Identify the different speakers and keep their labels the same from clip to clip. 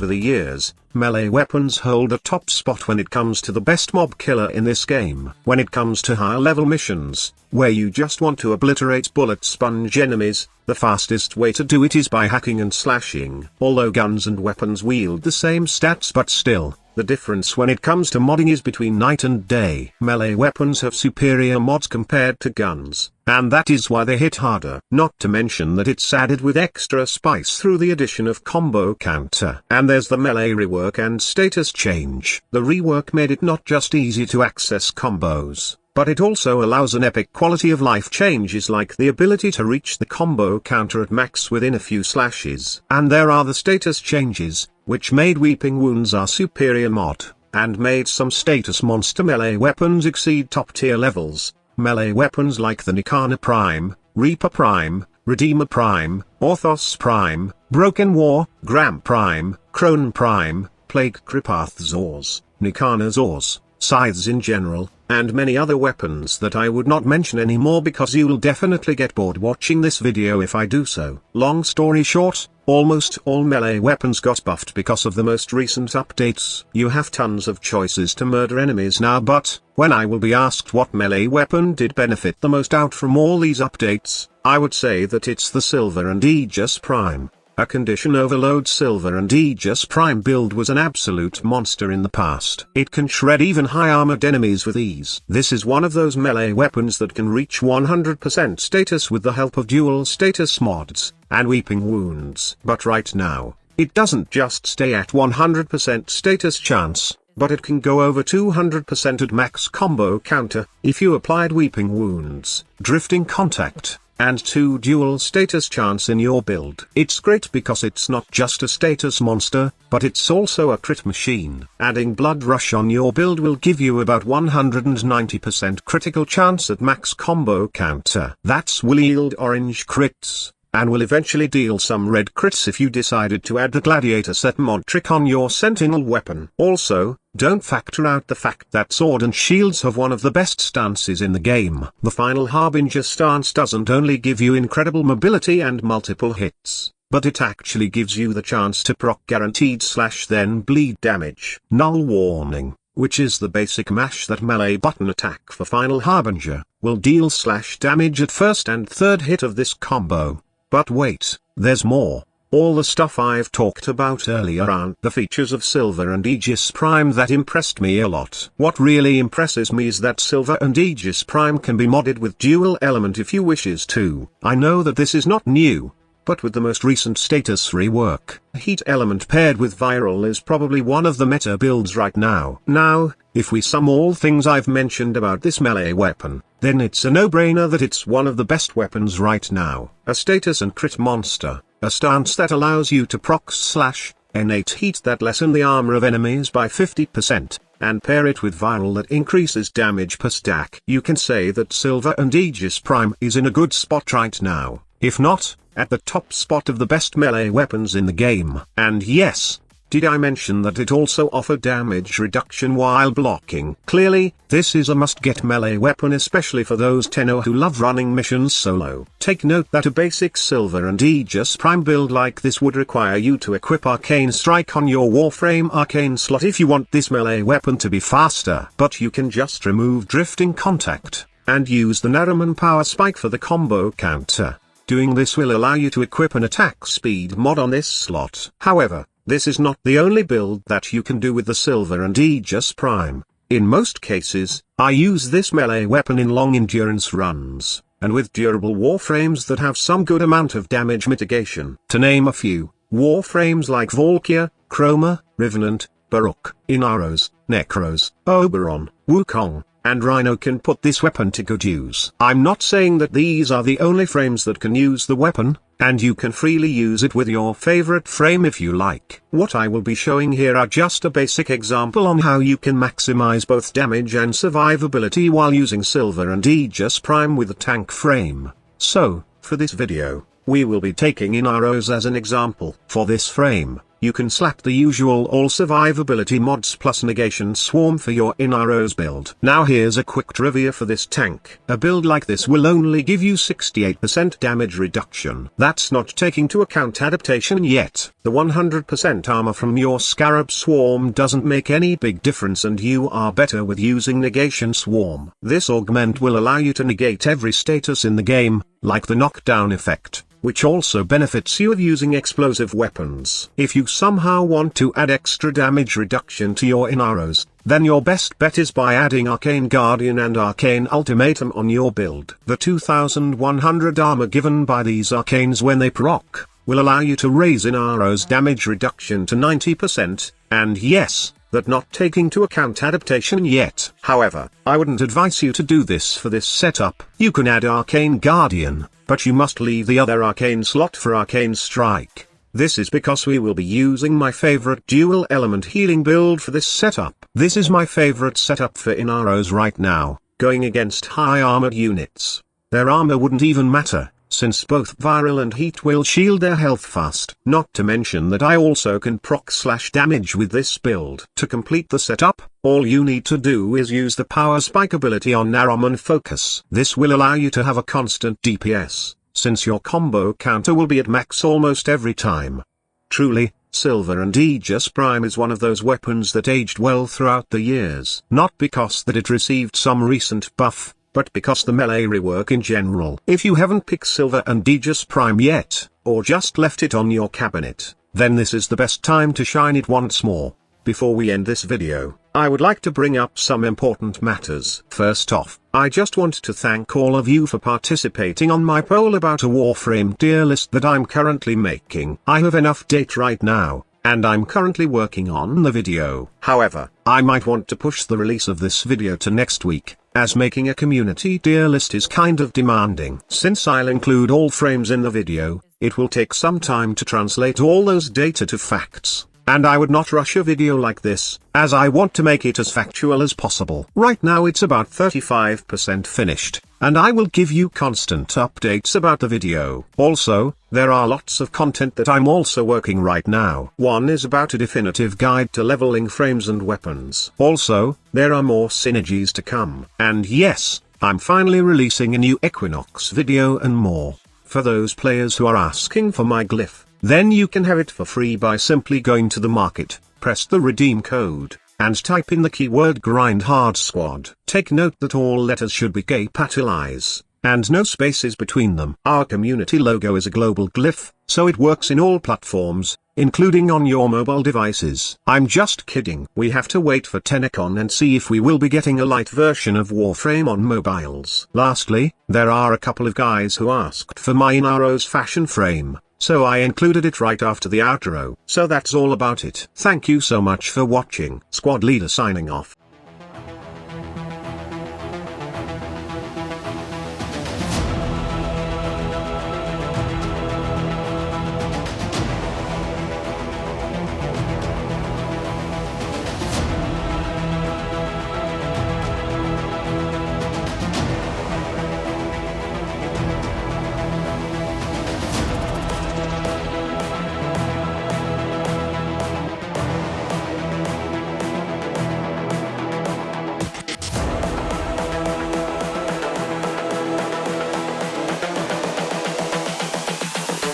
Speaker 1: over the years, melee weapons hold a top spot when it comes to the best mob killer in this game. When it comes to higher level missions, where you just want to obliterate bullet sponge enemies, the fastest way to do it is by hacking and slashing. Although guns and weapons wield the same stats, but still, the difference when it comes to modding is between night and day. Melee weapons have superior mods compared to guns, and that is why they hit harder. Not to mention that it's added with extra spice through the addition of combo counter. And there's the melee rework and status change. The rework made it not just easy to access combos, but it also allows an epic quality of life changes like the ability to reach the combo counter at max within a few slashes. And there are the status changes, which made Weeping Wounds our superior mod, and made some status monster melee weapons exceed top tier levels. Melee weapons like the Nikana Prime, Reaper Prime, Redeemer Prime, Orthos Prime, Broken War, Gram Prime, Crone Prime, Plague Kripath Zors, Nikana Zors, scythes in general, and many other weapons that I would not mention anymore because you'll definitely get bored watching this video if I do so. Long story short, almost all melee weapons got buffed because of the most recent updates. You have tons of choices to murder enemies now, but when I will be asked what melee weapon did benefit the most out from all these updates, I would say that it's the Silver and Aegis Prime. A condition overload Silver and Aegis Prime build was an absolute monster in the past. It can shred even high armored enemies with ease. This is one of those melee weapons that can reach 100% status with the help of dual status mods, and Weeping Wounds. But right now, it doesn't just stay at 100% status chance, but it can go over 200% at max combo counter, if you applied Weeping Wounds, Drifting Contact, and 2 dual status chance in your build. It's great because it's not just a status monster, but it's also a crit machine. Adding Blood Rush on your build will give you about 190% critical chance at max combo counter. That will yield orange crits, and will eventually deal some red crits if you decided to add the Gladiator set mod trick on your Sentinel weapon. Also, don't factor out the fact that Sword and Shields have one of the best stances in the game. The Final Harbinger stance doesn't only give you incredible mobility and multiple hits, but it actually gives you the chance to proc guaranteed slash then bleed damage. Null Warning, which is the basic mash that melee button attack for Final Harbinger, will deal slash damage at first and third hit of this combo. But wait, there's more. All the stuff I've talked about earlier aren't the features of Silver and Aegis Prime that impressed me a lot. What really impresses me is that Silver and Aegis Prime can be modded with dual element if you wishes to. I know that this is not new, but with the most recent status rework, heat element paired with viral is probably one of the meta builds right now. Now, if we sum all things I've mentioned about this melee weapon, then it's a no-brainer that it's one of the best weapons right now. A status and crit monster, a stance that allows you to proc slash, innate heat that lessen the armor of enemies by 50%, and pair it with viral that increases damage per stack. You can say that Silver and Aegis Prime is in a good spot right now, if not, at the top spot of the best melee weapons in the game. And yes, did I mention that it also offered damage reduction while blocking? Clearly, this is a must-get melee weapon, especially for those tenno who love running missions solo. Take note that a basic Silver and Aegis Prime build like this would require you to equip Arcane Strike on your Warframe Arcane slot if you want this melee weapon to be faster. But you can just remove Drifting Contact, and use the Nariman Power Spike for the combo counter. Doing this will allow you to equip an attack speed mod on this slot. However, this is not the only build that you can do with the Silver and Aegis Prime. In most cases, I use this melee weapon in long endurance runs, and with durable warframes that have some good amount of damage mitigation. To name a few, warframes like Valkyr, Chroma, Revenant, Baruch, Inaros, Necros, Oberon, Wukong, and Rhino can put this weapon to good use. I'm not saying that these are the only frames that can use the weapon, and you can freely use it with your favorite frame if you like. What I will be showing here are just a basic example on how you can maximize both damage and survivability while using Silver and Aegis Prime with a tank frame. So, for this video, we will be taking Inaros as an example. For this frame, you can slap the usual all survivability mods plus negation swarm for your Inaros build. Now here's a quick trivia for this tank. A build like this will only give you 68% damage reduction. That's not taking into account adaptation yet. The 100% armor from your Scarab Swarm doesn't make any big difference and you are better with using negation swarm. This augment will allow you to negate every status in the game, like the knockdown effect, which also benefits you of using explosive weapons. If you somehow want to add extra damage reduction to your Inaros, then your best bet is by adding Arcane Guardian and Arcane Ultimatum on your build. The 2100 armor given by these arcanes when they proc, will allow you to raise Inaros damage reduction to 90%, and yes, that not taking into account adaptation yet. However, I wouldn't advise you to do this for this setup. You can add Arcane Guardian, but you must leave the other Arcane slot for Arcane Strike. This is because we will be using my favorite dual element healing build for this setup. This is my favorite setup for Inaros right now, going against high armored units. Their armor wouldn't even matter, since both viral and heat will shield their health fast. Not to mention that I also can proc/damage with this build. To complete the setup, all you need to do is use the power spike ability on Naramon Focus. This will allow you to have a constant DPS, since your combo counter will be at max almost every time. Truly, Silver and Aegis Prime is one of those weapons that aged well throughout the years. Not because that it received some recent buff, but because the melee rework in general. If you haven't picked Silver and Aegis Prime yet, or just left it on your cabinet, then this is the best time to shine it once more. Before we end this video, I would like to bring up some important matters. First off, I just want to thank all of you for participating on my poll about a Warframe tier list that I'm currently making. I have enough data right now, and I'm currently working on the video. However, I might want to push the release of this video to next week, as making a community tier list is kind of demanding. Since I'll include all frames in the video, it will take some time to translate all those data to facts. And I would not rush a video like this, as I want to make it as factual as possible. Right now it's about 35% finished, and I will give you constant updates about the video. Also, there are lots of content that I'm also working right now. One is about a definitive guide to leveling frames and weapons. Also, there are more synergies to come. And yes, I'm finally releasing a new Equinox video and more. For those players who are asking for my Glyph, then you can have it for free by simply going to the market, press the redeem code, and type in the keyword GrindHardSquad. Take note that all letters should be capitalized, and no spaces between them. Our community logo is a global glyph, so it works in all platforms, including on your mobile devices. I'm just kidding. We have to wait for TennaCon and see if we will be getting a light version of Warframe on mobiles. Lastly, there are a couple of guys who asked for my Inaros fashion frame, so I included it right after the outro. So that's all about it. Thank you so much for watching. Squad Leader signing off.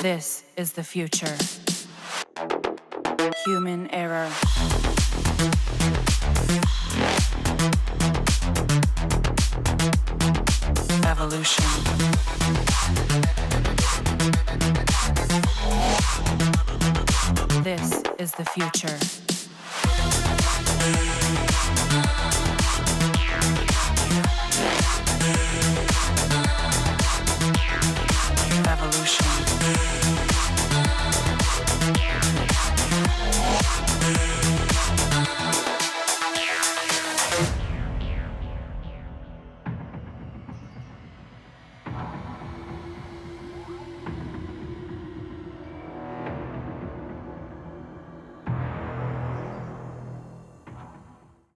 Speaker 2: This is the future. Human error. Evolution. This is the future.